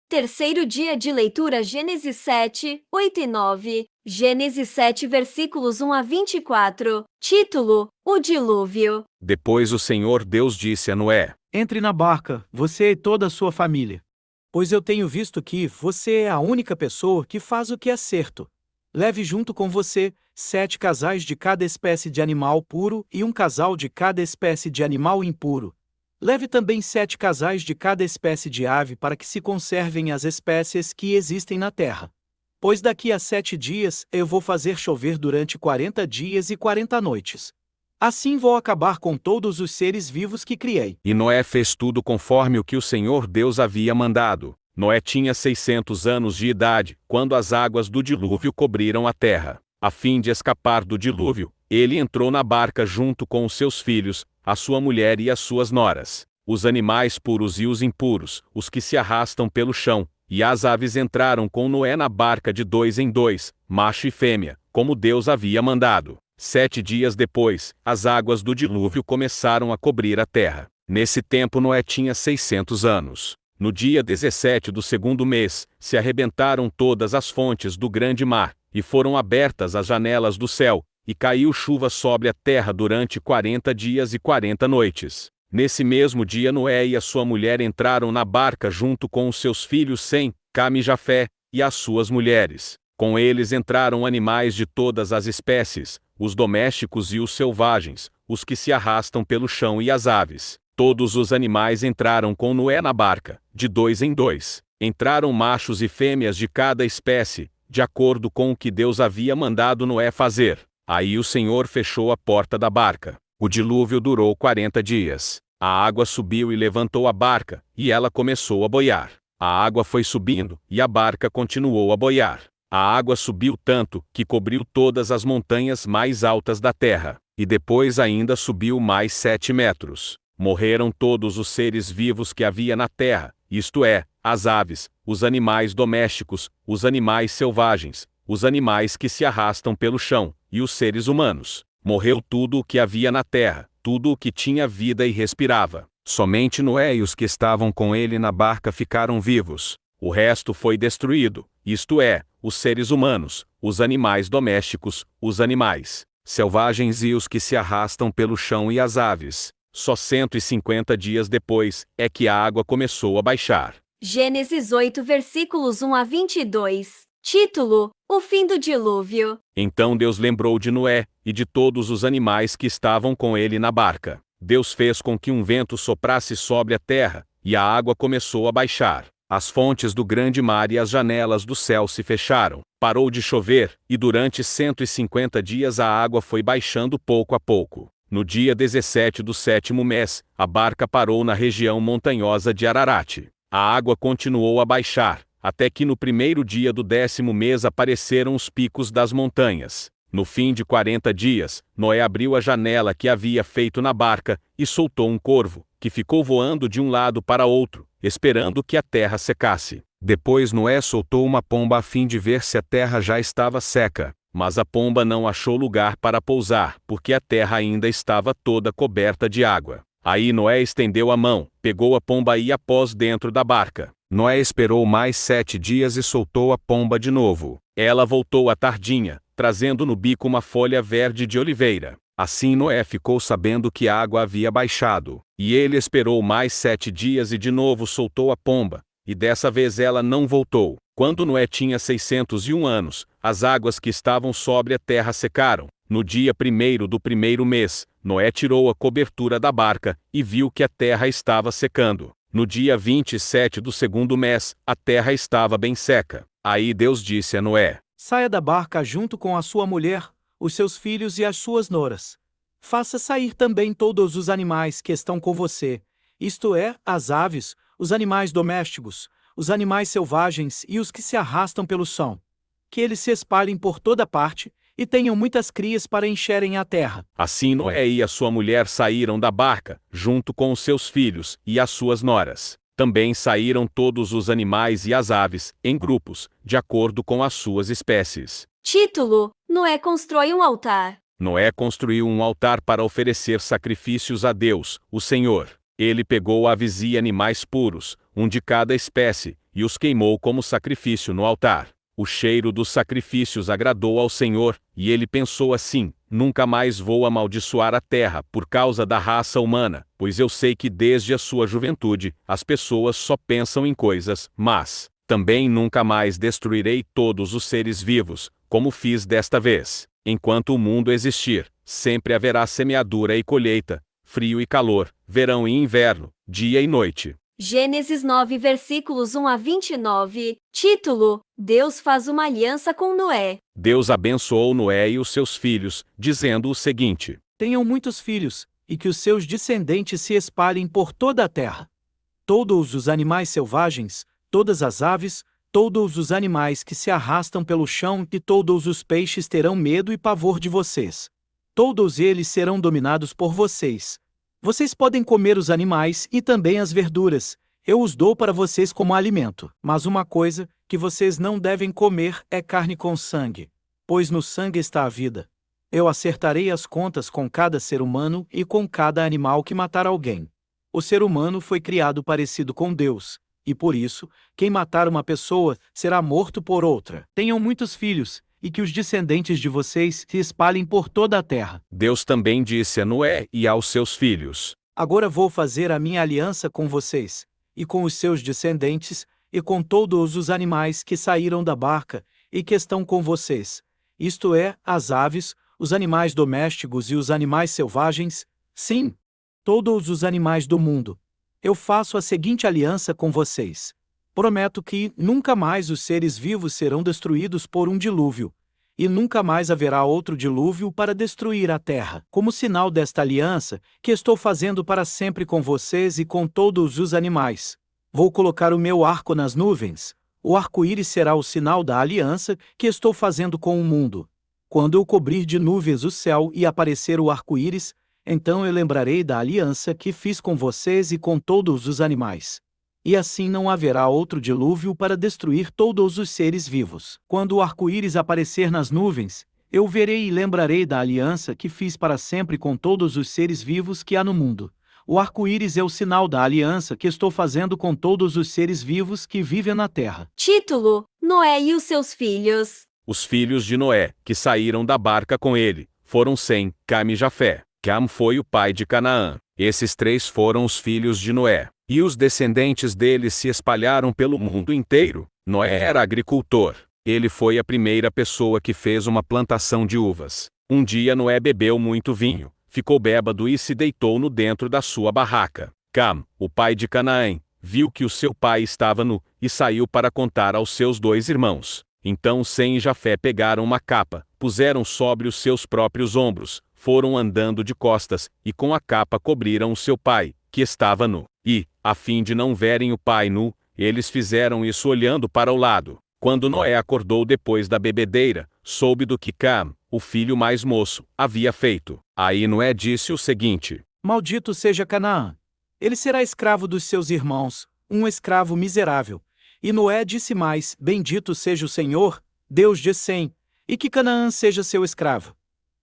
Terceiro dia de leitura Gênesis 7, 8 e 9. Gênesis 7 versículos 1 a 24. Título: O dilúvio. Depois o Senhor Deus disse a Noé: Entre na barca, você e toda a sua família. Pois eu tenho visto que você é a única pessoa que faz o que é certo. Leve junto com você 7 casais de cada espécie de animal puro e um casal de cada espécie de animal impuro. Leve também 7 casais de cada espécie de ave para que se conservem as espécies que existem na terra. Pois daqui a 7 dias eu vou fazer chover durante 40 dias e 40 noites. Assim vou acabar com todos os seres vivos que criei. E Noé fez tudo conforme o que o Senhor Deus havia mandado. Noé tinha 600 anos de idade, quando as águas do dilúvio cobriram a terra. A fim de escapar do dilúvio, ele entrou na barca junto com os seus filhos, a sua mulher e as suas noras, os animais puros e os impuros, os que se arrastam pelo chão, e as aves entraram com Noé na barca de 2 em 2, macho e fêmea, como Deus havia mandado. 7 dias depois, as águas do dilúvio começaram a cobrir a terra. Nesse tempo Noé tinha 600 anos. No dia 17 do segundo mês, se arrebentaram todas as fontes do grande mar, e foram abertas as janelas do céu, e caiu chuva sobre a terra durante 40 dias e 40 noites. Nesse mesmo dia Noé e a sua mulher entraram na barca junto com os seus filhos Sem, Cam e Jafé, e as suas mulheres. Com eles entraram animais de todas as espécies, os domésticos e os selvagens, os que se arrastam pelo chão e as aves. Todos os animais entraram com Noé na barca, de 2 em 2. Entraram machos e fêmeas de cada espécie, de acordo com o que Deus havia mandado Noé fazer. Aí o Senhor fechou a porta da barca. O dilúvio durou 40 dias. A água subiu e levantou a barca, e ela começou a boiar. A água foi subindo, e a barca continuou a boiar. A água subiu tanto, que cobriu todas as montanhas mais altas da terra, e depois ainda subiu mais 7 metros. Morreram todos os seres vivos que havia na terra, isto é, as aves, os animais domésticos, os animais selvagens, os animais que se arrastam pelo chão, e os seres humanos. Morreu tudo o que havia na terra, tudo o que tinha vida e respirava. Somente Noé e os que estavam com ele na barca ficaram vivos. O resto foi destruído, isto é, os seres humanos, os animais domésticos, os animais selvagens e os que se arrastam pelo chão e as aves. Só 150 dias depois é que a água começou a baixar. Gênesis 8 versículos 1 a 22. Título: O fim do dilúvio. Então Deus lembrou de Noé, e de todos os animais que estavam com ele na barca. Deus fez com que um vento soprasse sobre a terra, e a água começou a baixar. As fontes do grande mar e as janelas do céu se fecharam. Parou de chover, e durante 150 dias a água foi baixando pouco a pouco. No dia 17 do sétimo mês, a barca parou na região montanhosa de Ararat. A água continuou a baixar, até que no primeiro dia do 10º mês apareceram os picos das montanhas. No fim de 40 dias, Noé abriu a janela que havia feito na barca, e soltou um corvo, que ficou voando de um lado para outro, esperando que a terra secasse. Depois Noé soltou uma pomba a fim de ver se a terra já estava seca. Mas a pomba não achou lugar para pousar, porque a terra ainda estava toda coberta de água. Aí Noé estendeu a mão, pegou a pomba e a pôs dentro da barca. Noé esperou mais 7 dias e soltou a pomba de novo. Ela voltou à tardinha, trazendo no bico uma folha verde de oliveira. Assim Noé ficou sabendo que a água havia baixado. E ele esperou mais 7 dias e de novo soltou a pomba, e dessa vez ela não voltou. Quando Noé tinha 601 anos, as águas que estavam sobre a terra secaram. No dia 1º do primeiro mês, Noé tirou a cobertura da barca, e viu que a terra estava secando. No dia 27 do segundo mês, a terra estava bem seca. Aí Deus disse a Noé: Saia da barca junto com a sua mulher, os seus filhos e as suas noras. Faça sair também todos os animais que estão com você, isto é, as aves, os animais domésticos, os animais selvagens e os que se arrastam pelo chão. Que eles se espalhem por toda parte, e tenham muitas crias para encherem a terra. Assim Noé e a sua mulher saíram da barca, junto com os seus filhos e as suas noras. Também saíram todos os animais e as aves, em grupos, de acordo com as suas espécies. Título: Noé constrói um altar. Noé construiu um altar para oferecer sacrifícios a Deus, o Senhor. Ele pegou aves e animais puros, um de cada espécie, e os queimou como sacrifício no altar. O cheiro dos sacrifícios agradou ao Senhor, e ele pensou assim: nunca mais vou amaldiçoar a terra por causa da raça humana, pois eu sei que desde a sua juventude as pessoas só pensam em coisas más. Também nunca mais destruirei todos os seres vivos, como fiz desta vez. Enquanto o mundo existir, sempre haverá semeadura e colheita, frio e calor, verão e inverno, dia e noite. Gênesis 9 versículos 1 a 29. Título: Deus faz uma aliança com Noé. Deus abençoou Noé e os seus filhos, dizendo o seguinte: Tenham muitos filhos, e que os seus descendentes se espalhem por toda a terra. Todos os animais selvagens, todas as aves, todos os animais que se arrastam pelo chão e todos os peixes terão medo e pavor de vocês. Todos eles serão dominados por vocês. Vocês podem comer os animais e também as verduras. Eu os dou para vocês como alimento. Mas uma coisa que vocês não devem comer é carne com sangue, pois no sangue está a vida. Eu acertarei as contas com cada ser humano e com cada animal que matar alguém. O ser humano foi criado parecido com Deus, e por isso, quem matar uma pessoa será morto por outra. Tenham muitos filhos, e que os descendentes de vocês se espalhem por toda a terra. Deus também disse a Noé e aos seus filhos: Agora vou fazer a minha aliança com vocês, e com os seus descendentes, e com todos os animais que saíram da barca, e que estão com vocês. Isto é, as aves, os animais domésticos e os animais selvagens, sim, todos os animais do mundo. Eu faço a seguinte aliança com vocês. Prometo que nunca mais os seres vivos serão destruídos por um dilúvio, e nunca mais haverá outro dilúvio para destruir a terra. Como sinal desta aliança, que estou fazendo para sempre com vocês e com todos os animais, vou colocar o meu arco nas nuvens. O arco-íris será o sinal da aliança que estou fazendo com o mundo. Quando eu cobrir de nuvens o céu e aparecer o arco-íris, então eu lembrarei da aliança que fiz com vocês e com todos os animais. E assim não haverá outro dilúvio para destruir todos os seres vivos. Quando o arco-íris aparecer nas nuvens, eu verei e lembrarei da aliança que fiz para sempre com todos os seres vivos que há no mundo. O arco-íris é o sinal da aliança que estou fazendo com todos os seres vivos que vivem na terra. Título: Noé e os seus filhos. Os filhos de Noé, que saíram da barca com ele, foram Sem, Cam e Jafé. Cam foi o pai de Canaã. Esses três foram os filhos de Noé, e os descendentes deles se espalharam pelo mundo inteiro. Noé era agricultor. Ele foi a primeira pessoa que fez uma plantação de uvas. Um dia Noé bebeu muito vinho, ficou bêbado e se deitou no dentro da sua barraca. Cam, o pai de Canaã, viu que o seu pai estava nu, e saiu para contar aos seus dois irmãos. Então Sem e Jafé pegaram uma capa, puseram sobre os seus próprios ombros, foram andando de costas, e com a capa cobriram o seu pai, que estava nu. E, a fim de não verem o pai nu, eles fizeram isso olhando para o lado. Quando Noé acordou depois da bebedeira, soube do que Cam, o filho mais moço, havia feito. Aí Noé disse o seguinte: Maldito seja Canaã! Ele será escravo dos seus irmãos, um escravo miserável. E Noé disse mais: Bendito seja o Senhor, Deus de Sem, e que Canaã seja seu escravo.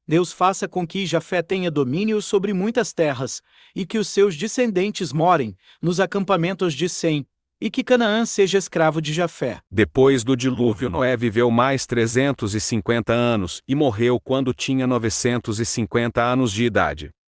Deus faça com que Jafé tenha domínio sobre muitas terras, e que os seus descendentes morem nos acampamentos de Sem, e que Canaã seja escravo de Jafé. Depois do dilúvio, Noé viveu mais 350 anos, e morreu quando tinha 950 anos de idade.